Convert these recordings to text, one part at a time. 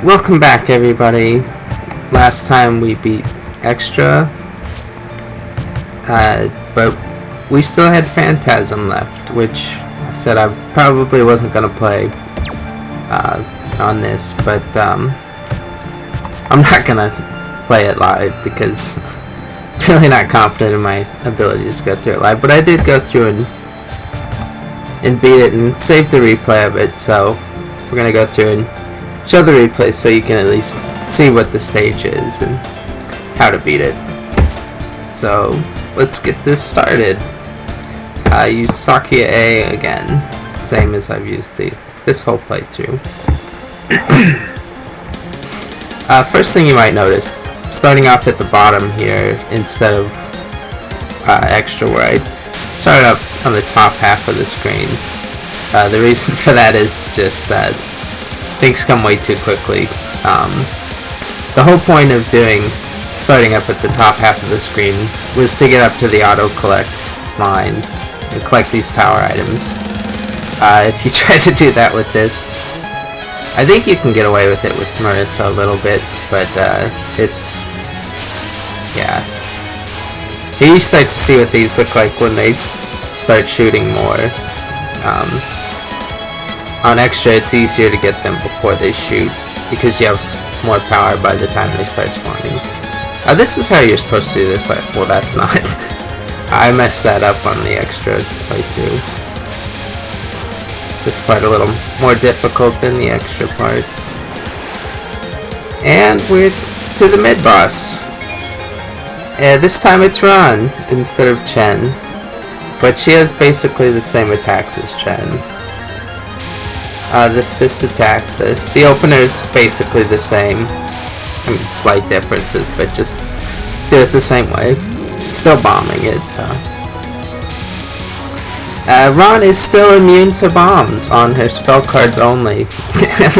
Welcome back, everybody. Last time we beat Extra, but we still had Phantasm left, which I said I probably wasn't going to play on this, but I'm not going to play it live because I'm really not confident in my abilities to go through it live, but I did go through and beat it and save the replay of it, so we're going to go through and show the replay so you can at least see what the stage is and how to beat it. So let's get this started. I use Sakia A again, same as I've used this whole playthrough. First thing you might notice, starting off at the bottom here instead of Extra, where I started up on the top half of the screen. The reason for that is just that things come way too quickly. The whole point of starting up at the top half of the screen was to get up to the auto collect line and collect these power items. If you try to do that with this, I think you can get away with it with Marissa a little bit, but yeah. Here you start to see what these look like when they start shooting more. On Extra, it's easier to get them before they shoot because you have more power by the time they start spawning. This is how you're supposed to do this. Well, that's not. I messed that up on the Extra playthrough. This part a little more difficult than the Extra part. And we're to the mid-boss. This time it's Ron instead of Chen. But she has basically the same attacks as Chen. This attack, the opener is basically the same. I mean, slight differences, but just do it the same way. Still bombing it. Ron is still immune to bombs on her spell cards only.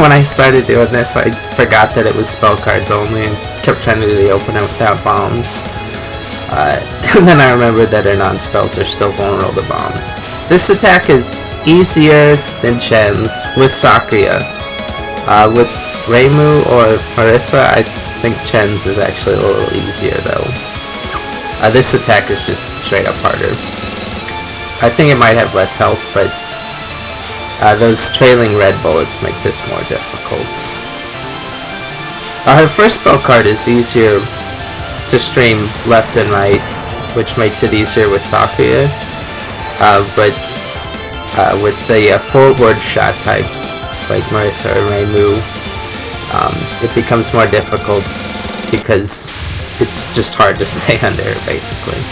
When I started doing this, I forgot that it was spell cards only and kept trying to do the opener without bombs. And then I remembered that her non-spells are still vulnerable to bombs. This attack is easier than Chen's with Sakuya. With Reimu or Marissa, I think Chen's is actually a little easier though. This attack is just straight up harder. I think it might have less health, but those trailing red bullets make this more difficult. Her first spell card is easier to stream left and right, which makes it easier with Sakuya. But with the forward shot types, like Marissa or Reimu, it becomes more difficult because it's just hard to stay under, basically.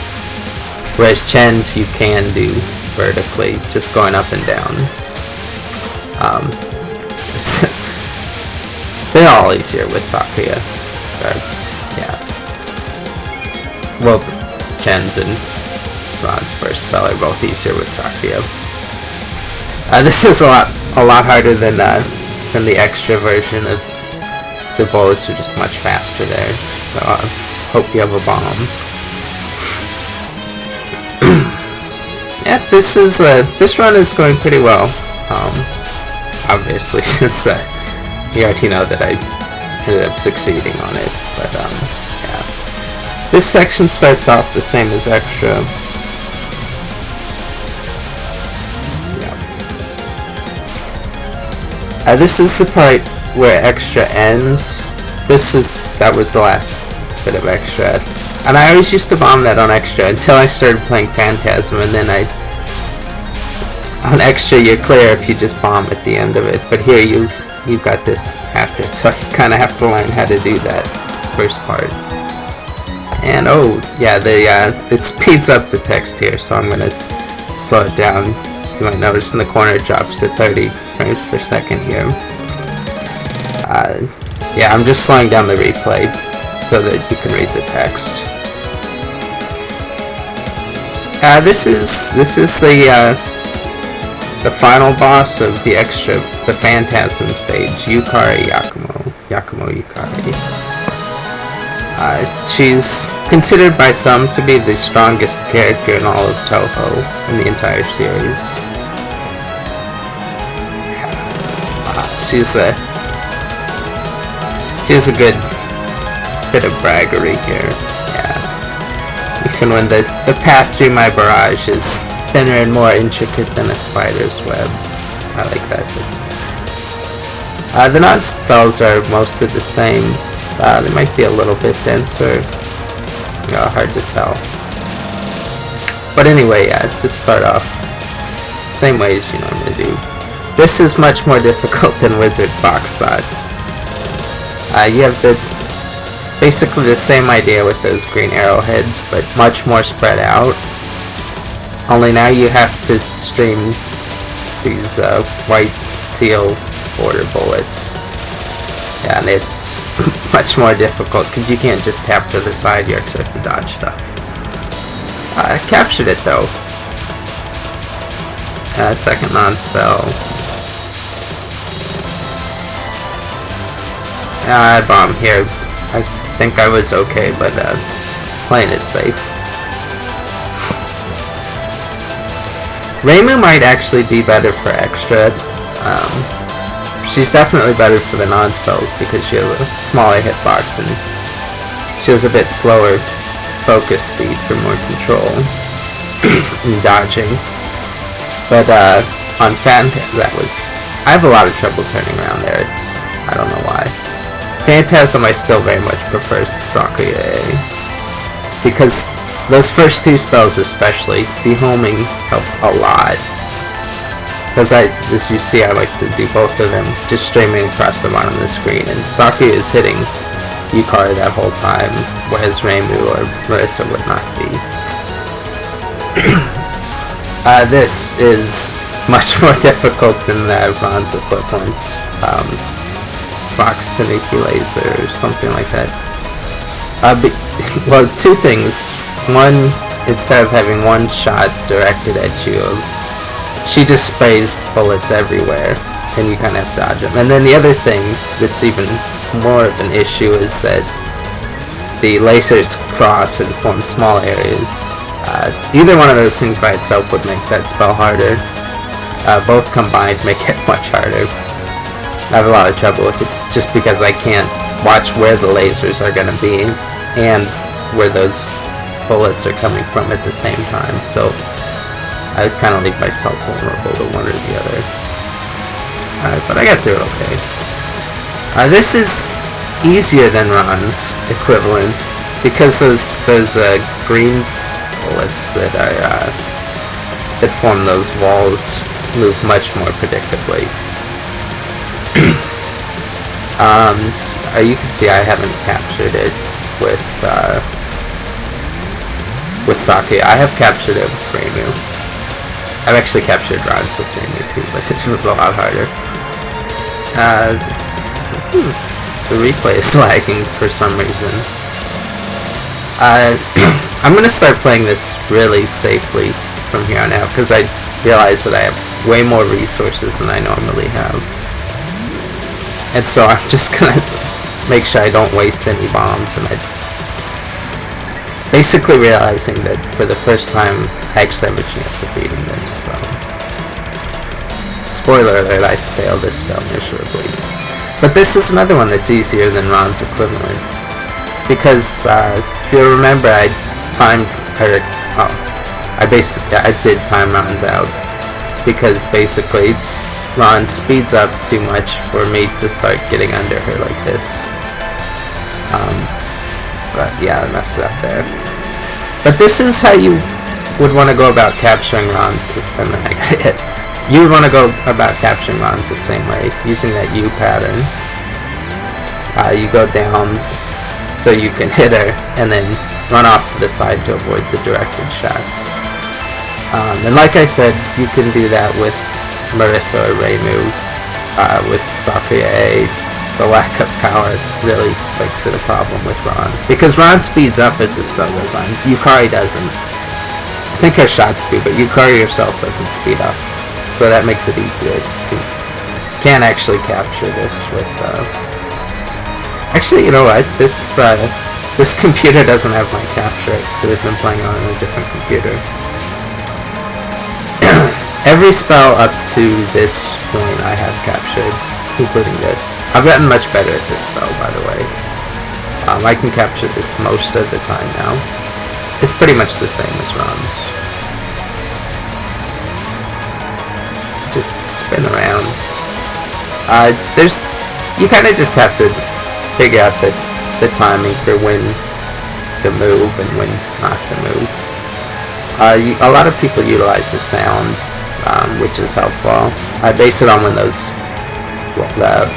Whereas Chen's you can do vertically, just going up and down. They're all easier with Sakuya. Yeah. Well, Chen's and Ron's first spell are both easier with Sakuya. This is a lot harder than the Extra version. Of the bullets are just much faster there. So hope you have a bomb. Yeah, this run is going pretty well. Obviously, since you already know that I ended up succeeding on it, but yeah. This section starts off the same as Extra. This is the part where Extra ends. That was the last bit of Extra. And I always used to bomb that on Extra until I started playing Phantasm, and then on Extra you're clear if you just bomb at the end of it. But here you've got this after it, so you kind of have to learn how to do that first part. And oh yeah, it speeds up the text here, so I'm gonna slow it down. You might notice in the corner it drops to 30 frames per second here. Yeah, I'm just slowing down the replay so that you can read the text. This is the final boss of the Phantasm stage, Yukari Yakumo Yukari. She's considered by some to be the strongest character in all of Touhou in the entire series. She's She has a good bit of braggery here. Yeah. Even when the path through my barrage is thinner and more intricate than a spider's web. I like that. The non-spells are mostly the same. They might be a little bit denser. Hard to tell. But anyway, yeah, to start off, same way as you normally do. This is much more difficult than Wizard Fox thought. You have basically the same idea with those green arrowheads, but much more spread out. Only now you have to stream these white teal border bullets. Yeah, and it's much more difficult because you can't just tap to the side, you actually have to dodge stuff. I captured it though. Second non-spell. I bombed here. I think I was okay, but playing it safe. Reimu might actually be better for extra. She's definitely better for the non-spells because she has a smaller hitbox and she has a bit slower focus speed for more control and dodging. But on Phantasm, I have a lot of trouble turning around there. I don't know why. Phantasm, I still very much prefer Sakuya because those first two spells especially, dehoming helps a lot. Because as you see, I like to do both of them just streaming across the bottom of the screen, and Sakuya is hitting Yukari that whole time, whereas Reimu or Marissa would not be. This is much more difficult than the Ron's equivalent, Fox Tanuki Laser or something like that. Well, two things. One, instead of having one shot directed at you, she just sprays bullets everywhere, and you kind of have to dodge them. And then the other thing that's even more of an issue is that the lasers cross and form small areas. Either one of those things by itself would make that spell harder. Both combined make it much harder. I have a lot of trouble with it just because I can't watch where the lasers are going to be and where those bullets are coming from at the same time. So I kind of leave myself vulnerable to one or the other. But I got through it okay. This is easier than Ron's equivalent because those green bullets that form those walls move much more predictably. You can see I haven't captured it with Sakuya. I have captured it with Reimu. I've actually captured Ron's with Reimu too, but it was a lot harder. The replay is lagging for some reason. I'm gonna start playing this really safely from here on out because I realize that I have way more resources than I normally have, and so I'm just gonna make sure I don't waste any bombs. And I basically realizing that for the first time I actually have a chance of beating this. So. Spoiler alert, I failed this spell miserably. But this is another one that's easier than Ron's equivalent. Because, if you remember, I did time Ron's out. Because basically, Ron speeds up too much for me to start getting under her like this. But yeah, I messed it up there. But this is how you would want to go about capturing Ron's, and then I got hit. You would want to go about capturing Ron's the same way, using that U pattern. You go down so you can hit her, and then run off to the side to avoid the directed shots. And like I said, you can do that with Marissa or Reimu. With Sakuya, the lack of power really makes it a problem with Ron. Because Ron speeds up as the spell goes on. Yukari doesn't. I think her shots do, but Yukari herself doesn't speed up. So that makes it easier. You can actually capture this with... Actually, you know what? This computer doesn't have my capture. It's because I've been playing on a different computer. Every spell up to this point I have captured. including this. I've gotten much better at this spell, by the way. I can capture this most of the time now. It's pretty much the same as Ron's. Just spin around. You kind of just have to figure out the timing for when to move and when not to move. A lot of people utilize the sounds, which is helpful. I base it on when those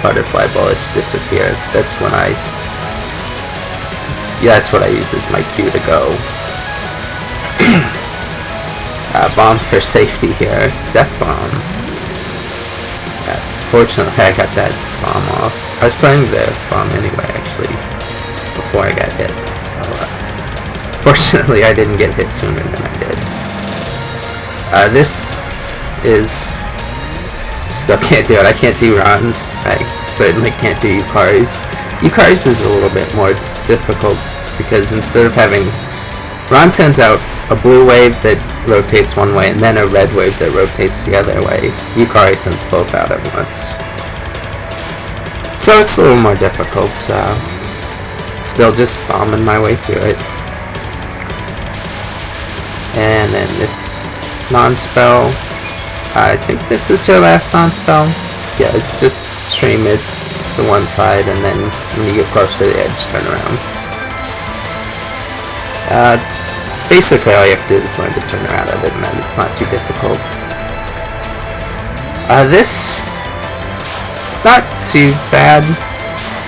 butterfly bullets disappear. That's when that's what I use as my cue to go. Bomb for safety here. Death bomb. Fortunately, I got that bomb off. I was trying the bomb anyway, actually, before I got hit. So, fortunately, I didn't get hit sooner than I did. This is... Still can't do it. I can't do Ron's. I certainly can't do Yukari's. Yukari's is a little bit more difficult because instead of having... Ron sends out a blue wave that rotates one way and then a red wave that rotates the other way. Yukari sends both out at once. So it's a little more difficult. Still just bombing my way through it. And then this non-spell. I think this is her last non-spell. Yeah, just stream it to one side and then when you get close to the edge, turn around. Basically all you have to do is learn to turn around. Other than that, it's not too difficult. This, not too bad.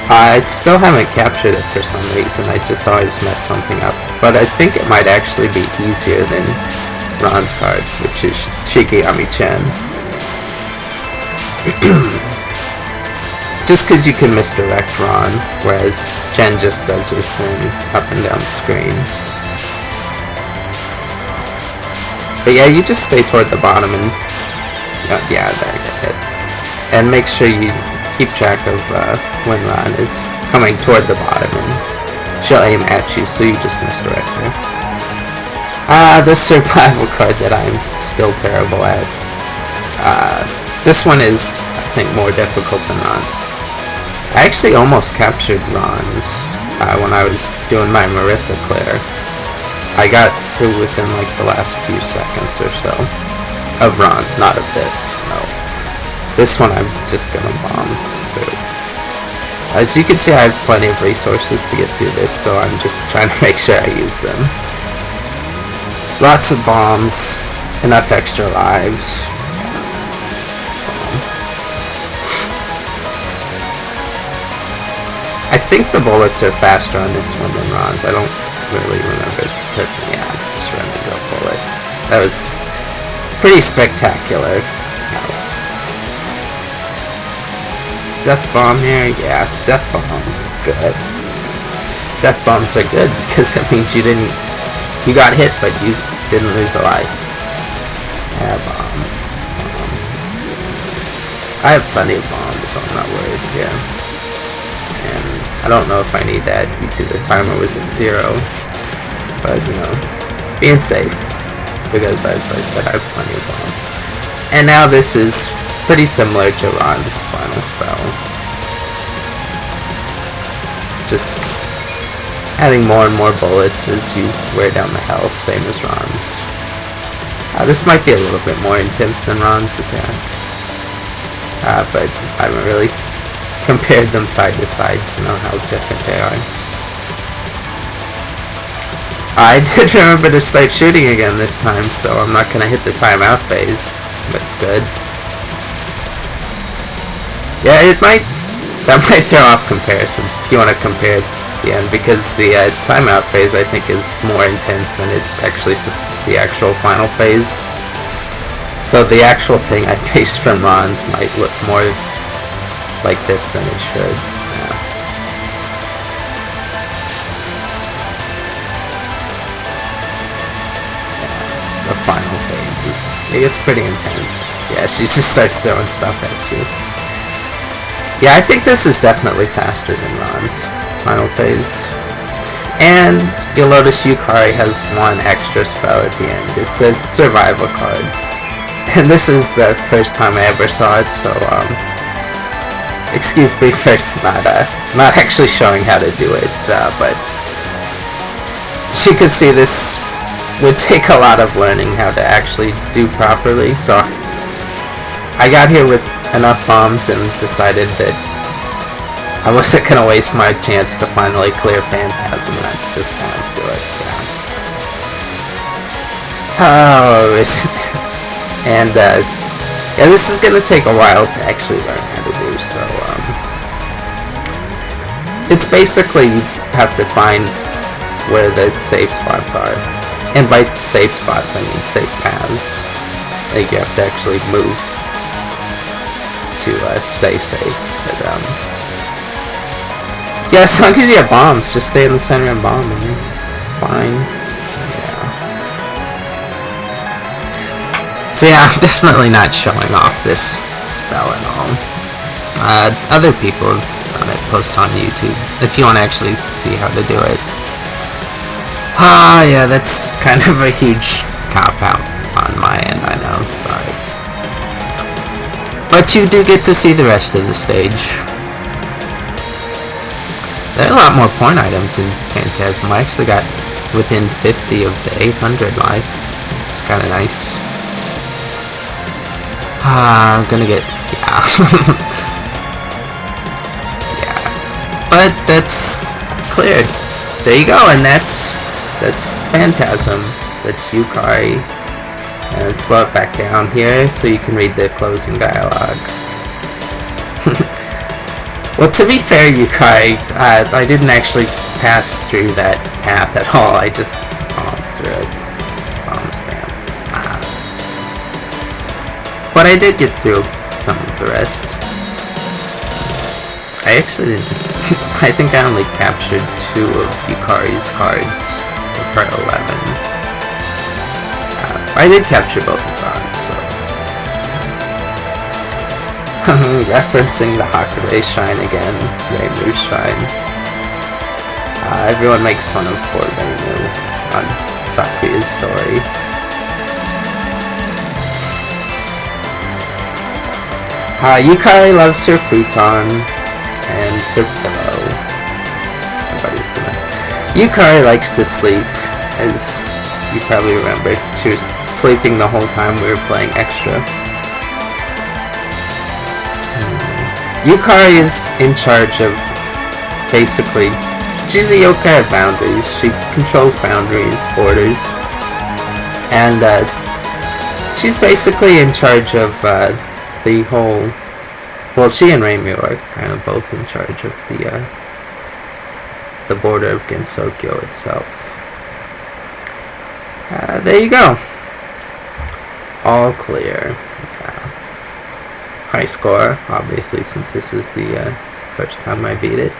I still haven't captured it for some reason. I just always mess something up. But I think it might actually be easier than Ron's card, which is Shikigami-chan. Just because you can misdirect Ron, whereas Chen just does her thing up and down the screen. But yeah, you just stay toward the bottom and... yeah, there I get hit. And make sure you keep track of when Ron is coming toward the bottom and she'll aim at you, so you just misdirect her. The survival card that I'm still terrible at. This one is, I think, more difficult than Ron's. I actually almost captured Ron's when I was doing my Marissa clear. I got to within like the last few seconds or so of Ron's, not of this. No, this one I'm just gonna bomb through. As you can see, I have plenty of resources to get through this, so I'm just trying to make sure I use them. Lots of bombs, enough extra lives. I think the bullets are faster on this one than Ron's. I don't really remember perfectly. Yeah, just random go bullet. That was pretty spectacular. No. Death bomb here? Yeah, death bomb. Good. Death bombs are good because it means you got hit but you didn't lose a life. Yeah, bomb. I have plenty of bombs, so I'm not worried here. And I don't know if I need that. You see the timer was at 0. But, you know, being safe. Because as I said, I have plenty of bombs. And now this is pretty similar to Ron's final spell. Just adding more and more bullets as you wear down the health, same as Ron's. This might be a little bit more intense than Ron's attack. But I haven't really compared them side to side to know how different they are. I did remember to start shooting again this time, so I'm not going to hit the timeout phase. That's good. Yeah, that might throw off comparisons if you want to compare the end, because the timeout phase I think is more intense than it's actually the actual final phase. So the actual thing I faced from Ron's might look more like this than it should. Yeah. The final phase it gets pretty intense. Yeah, she just starts throwing stuff at you. Yeah, I think this is definitely faster than Ron's final phase. And you'll notice Yukari has one extra spell at the end. It's a survival card. And this is the first time I ever saw it, so excuse me for not actually showing how to do it, but as you can see, this would take a lot of learning how to actually do properly, so I got here with enough bombs and decided that I wasn't gonna waste my chance to finally clear Phantasm, and I just went through it, and yeah, this is gonna take a while to actually learn how to do, so it's basically you have to find where the safe spots are, and by safe spots I mean safe paths. Like, you have to actually move to stay safe, but yeah, as long as you have bombs, just stay in the center and bomb and you're fine. Yeah. So yeah, I'm definitely not showing off this spell at all. Other people have done it, post on YouTube, if you want to actually see how to do it. Yeah, that's kind of a huge cop-out on my end, I know, sorry. But you do get to see the rest of the stage. There are a lot more point items in Phantasm. I actually got within 50 of the 800 life. It's kind of nice. I'm gonna get... yeah. Yeah. But that's cleared. There you go, and that's Phantasm. That's Yukari. And let's slow it back down here so you can read the closing dialogue. Well, to be fair, Yukari, I didn't actually pass through that path at all. I just bombed through it. Bomb spam. But I did get through some of the rest. I actually didn't. I think I only captured 2 of Yukari's cards for 11. I did capture both of them, so. Referencing the Hakure Shrine again, Reimu's Shrine. Everyone makes fun of poor Reimu on Sakuya's story. Yukari loves her futon and her pillow. Everybody's gonna... Yukari likes to sleep, as you probably remember. She was sleeping the whole time we were playing extra. Yukari is in charge of, basically, she's a yokai of boundaries. She controls boundaries, borders, and she's basically in charge of the whole, well, she and Reimu are kind of both in charge of the border of Gensokyo itself. There you go. All clear. High score, obviously, since this is the first time I beat it.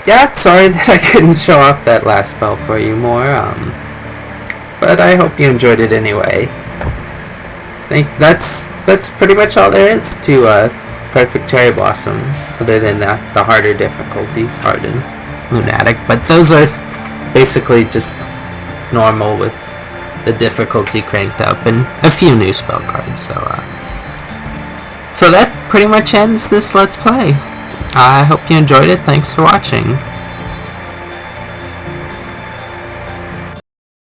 Yeah, sorry that I couldn't show off that last spell for you more, but I hope you enjoyed it anyway. I think that's pretty much all there is to Perfect Cherry Blossom, other than the harder difficulties, Hard and Lunatic, but those are basically just normal with the difficulty cranked up and a few new spell cards, so that pretty much ends this Let's Play. I hope you enjoyed it. Thanks for watching.